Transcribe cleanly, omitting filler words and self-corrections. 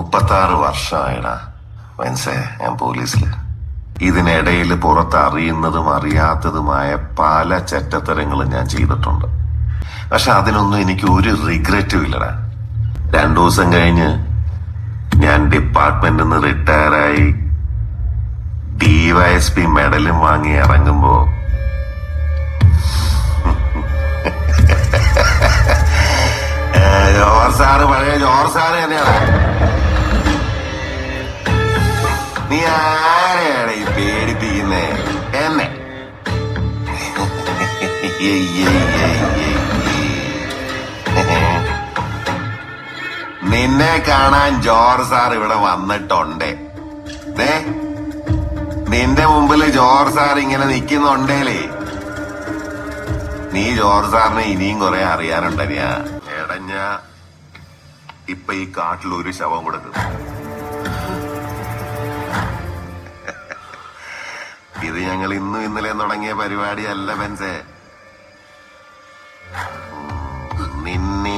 36 വർഷമായിടാ മനസ്സേ ഞാൻ പോലീസില്. ഇതിനിടയിൽ പുറത്ത് അറിയുന്നതും അറിയാത്തതുമായ പല ചെറ്റത്തരങ്ങളും ഞാൻ ചെയ്തിട്ടുണ്ട്. പക്ഷെ അതിനൊന്നും എനിക്ക് ഒരു റിഗ്രറ്റും ഇല്ലടാ. 2 ദിവസം കഴിഞ്ഞ് ഞാൻ ഡിപ്പാർട്ട്മെന്റിൽ നിന്ന് റിട്ടയറായി DYSP മെഡലും വാങ്ങി ഇറങ്ങുമ്പോ ജോർജ് സാറ് പഴയ ജോർജ് സാറ് തന്നെയാണ്. നീ ആരെയാണ് ഈ പേടിപ്പിക്കുന്നേ? എന്നെ നിന്നെ കാണാൻ ജോർജ് സാർ ഇവിടെ വന്നിട്ടുണ്ടേ. നിന്റെ മുമ്പില് ജോർജ് സാർ ഇങ്ങനെ നിക്കുന്നുണ്ടേലേ നീ ജോർജ് സാറിനെ ഇനിയും കുറെ അറിയാനുണ്ടനിയാ. എടഞ്ഞ ഇപ്പൊ ഈ കാട്ടിൽ ഒരു ശവം കൊടുക്കും. ഇത് ഞങ്ങൾ ഇന്നും ഇന്നലെ തുടങ്ങിയ പരിപാടിയല്ല ബെൻസേ. നിന്നെ